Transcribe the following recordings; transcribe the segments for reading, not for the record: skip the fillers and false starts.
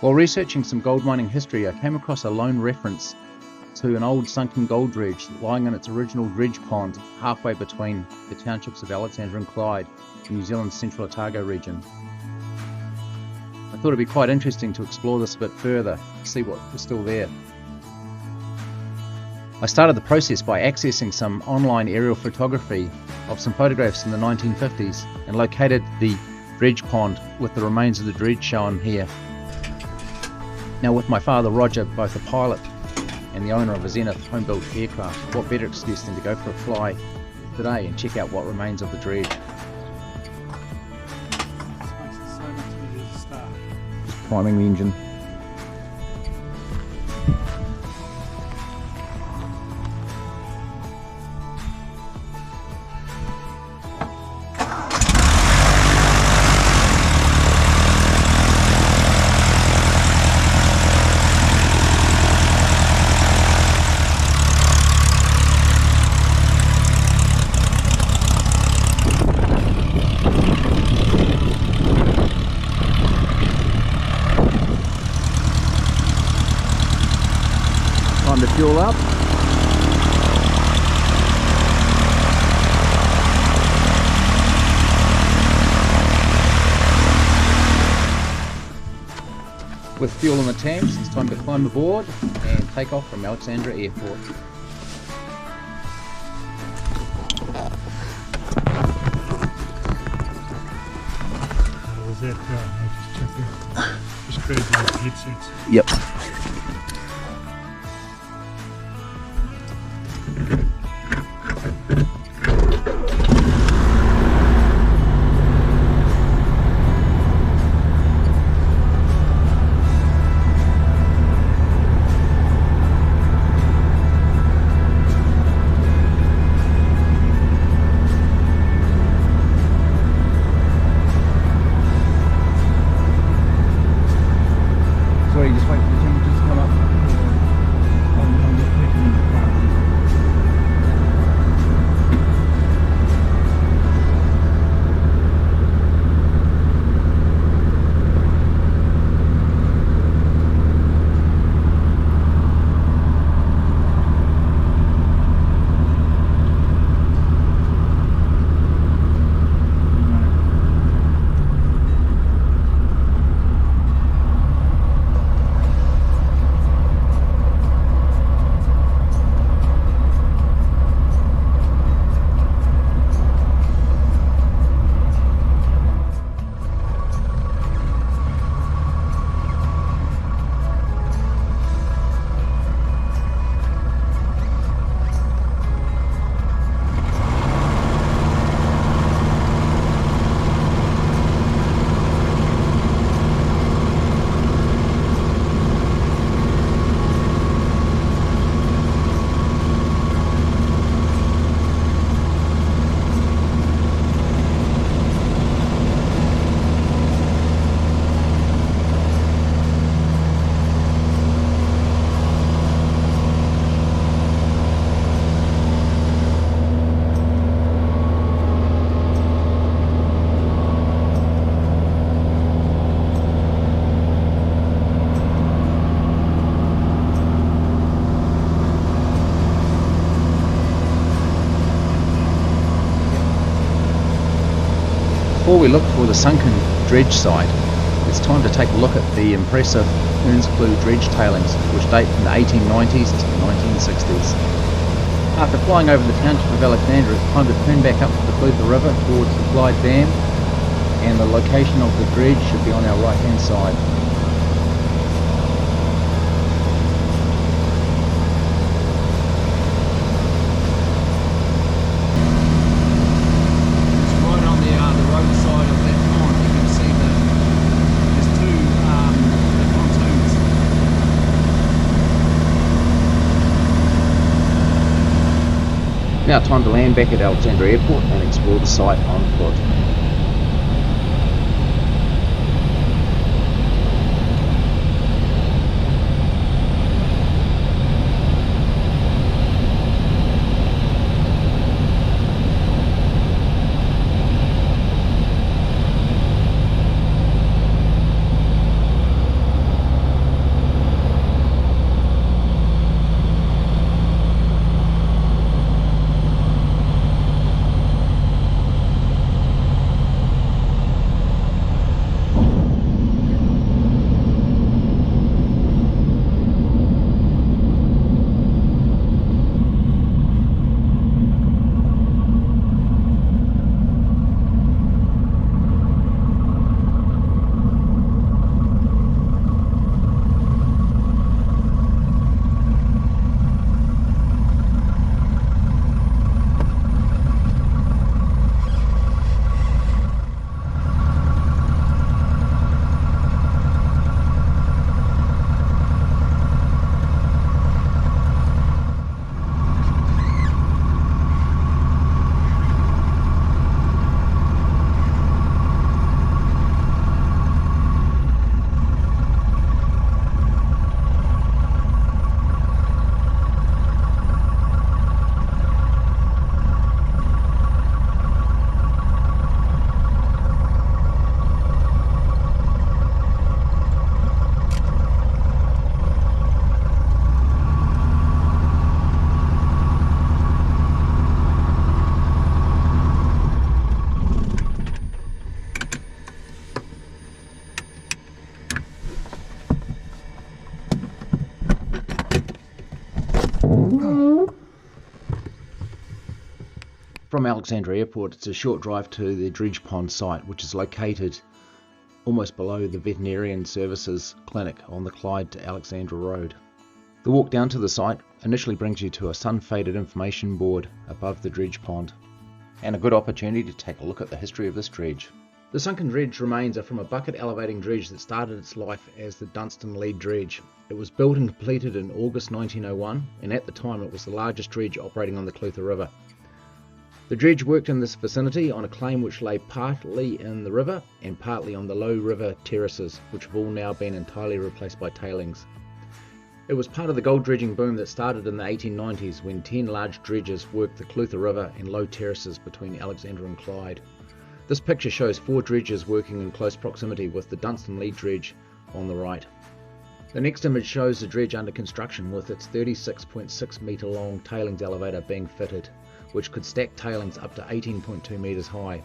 While researching some gold mining history, I came across a lone reference to an old sunken gold dredge lying in its original dredge pond halfway between the townships of Alexandra and Clyde in New Zealand's central Otago region. I thought it'd be quite interesting to explore this a bit further, see what was still there. I started the process by accessing some online aerial photography of some photographs in the 1950s and located the dredge pond with the remains of the dredge shown here. Now, with my father Roger, both a pilot and the owner of a Zenith home-built aircraft, what better excuse than to go for a fly today and check out what remains of the dredge. Just priming the engine. Time to fuel up. With fuel in the tanks, it's time to climb aboard and take off from Alexandra Airport. What was that? I just checking. Just created like headsets. Yep. Sorry, just wait for the temperatures to come up. Before we look for the sunken dredge site, it's time to take a look at the impressive Earnscleugh dredge tailings, which date from the 1890s to the 1960s. After flying over the township of Alexandra, it's time to turn back up the Clutha River towards the Clyde Dam, and the location of the dredge should be on our right hand side. Now time to land back at Alexandra Airport and explore the site on foot. From Alexandra Airport, it's a short drive to the Dredge Pond site, which is located almost below the Veterinarian Services Clinic on the Clyde to Alexandra Road. The walk down to the site initially brings you to a sun-faded information board above the Dredge Pond, and a good opportunity to take a look at the history of this dredge. The sunken dredge remains are from a bucket elevating dredge that started its life as the Dunstan Lead Dredge. It was built and completed in August 1901, and at the time it was the largest dredge operating on the Clutha River. The dredge worked in this vicinity on a claim which lay partly in the river and partly on the low river terraces, which have all now been entirely replaced by tailings. It was part of the gold dredging boom that started in the 1890s when 10 large dredges worked the Clutha River and low terraces between Alexandra and Clyde. This picture shows 4 dredges working in close proximity with the Dunstan Lead Dredge on the right. The next image shows the dredge under construction with its 36.6 metre long tailings elevator being fitted, which could stack tailings up to 18.2 metres high.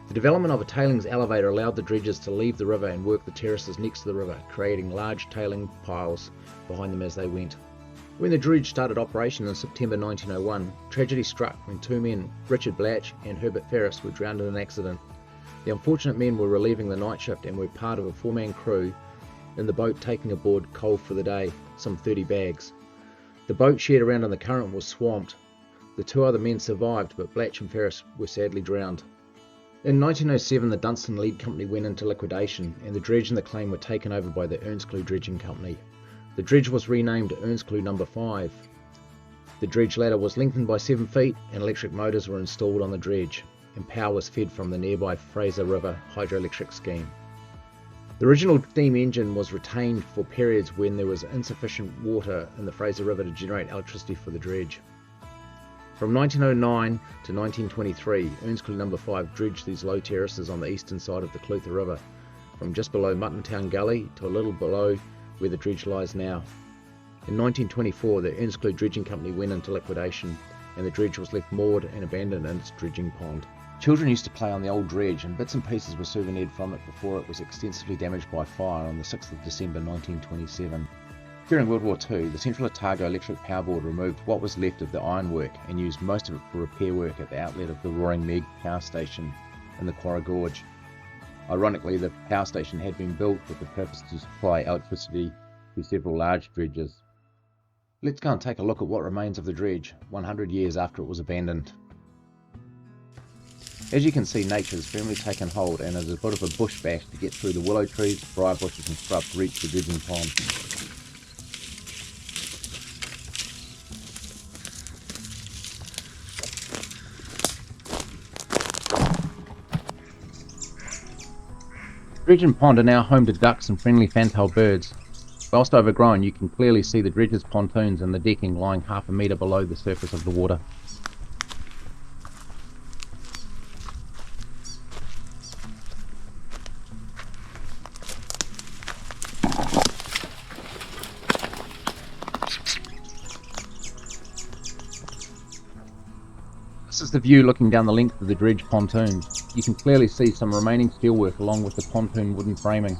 The development of a tailings elevator allowed the dredges to leave the river and work the terraces next to the river, creating large tailing piles behind them as they went. When the dredge started operation in September 1901, tragedy struck when 2 men, Richard Blatch and Herbert Ferris, were drowned in an accident. The unfortunate men were relieving the night shift and were part of a 4-man crew in the boat taking aboard coal for the day, some 30 bags. The boat shared around in the current and was swamped. The 2 other men survived, but Blatch and Ferris were sadly drowned. In 1907, the Dunstan Lead Company went into liquidation, and the dredge and the claim were taken over by the Earnscleugh Dredging Company. The dredge was renamed Earnscleugh No. 5. The dredge ladder was lengthened by 7 feet, and electric motors were installed on the dredge, and power was fed from the nearby Fraser River hydroelectric scheme. The original steam engine was retained for periods when there was insufficient water in the Fraser River to generate electricity for the dredge. From 1909 to 1923, Earnscleugh No. 5 dredged these low terraces on the eastern side of the Clutha River, from just below Muttontown Gully to a little below where the dredge lies now. In 1924, the Earnscleugh Dredging Company went into liquidation, and the dredge was left moored and abandoned in its dredging pond. Children used to play on the old dredge, and bits and pieces were souvenired from it before it was extensively damaged by fire on the 6th of December 1927. During World War II, the Central Otago Electric Power Board removed what was left of the ironwork and used most of it for repair work at the outlet of the Roaring Meg power station in the Quarra Gorge. Ironically, the power station had been built with the purpose to supply electricity to several large dredges. Let's go and take a look at what remains of the dredge 100 years after it was abandoned. As you can see, nature has firmly taken hold, and it is a bit of a bush bash to get through the willow trees, briar bushes and scrub to reach the dredging pond. Dredge and pond are now home to ducks and friendly fantail birds. Whilst overgrown, you can clearly see the dredge's pontoons and the decking lying half a metre below the surface of the water. This is the view looking down the length of the dredge pontoons. You can clearly see some remaining steelwork along with the pontoon wooden framing.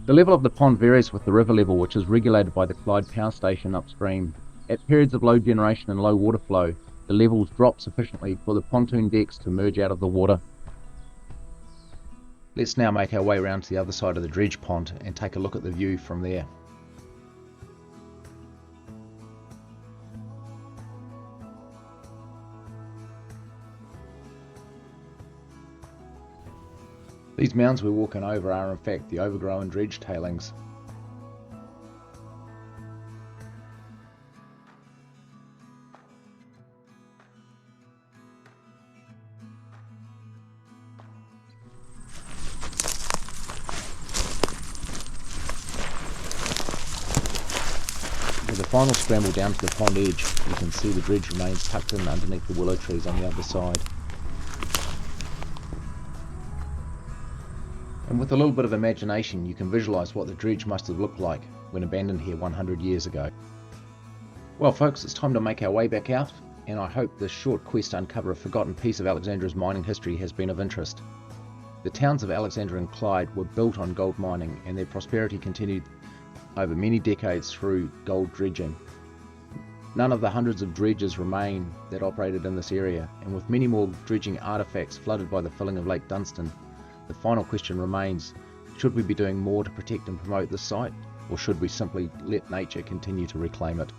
The level of the pond varies with the river level, which is regulated by the Clyde Power Station upstream. At periods of low generation and low water flow, the levels drop sufficiently for the pontoon decks to merge out of the water. Let's now make our way around to the other side of the dredge pond and take a look at the view from there. These mounds we're walking over are in fact the overgrown dredge tailings. With a final scramble down to the pond edge, you can see the dredge remains tucked in underneath the willow trees on the other side. And with a little bit of imagination, you can visualise what the dredge must have looked like when abandoned here 100 years ago. Well folks, it's time to make our way back out, and I hope this short quest to uncover a forgotten piece of Alexandra's mining history has been of interest. The towns of Alexandra and Clyde were built on gold mining, and their prosperity continued over many decades through gold dredging. None of the hundreds of dredges remain that operated in this area, and with many more dredging artefacts flooded by the filling of Lake Dunstan, the final question remains, should we be doing more to protect and promote this site, or should we simply let nature continue to reclaim it?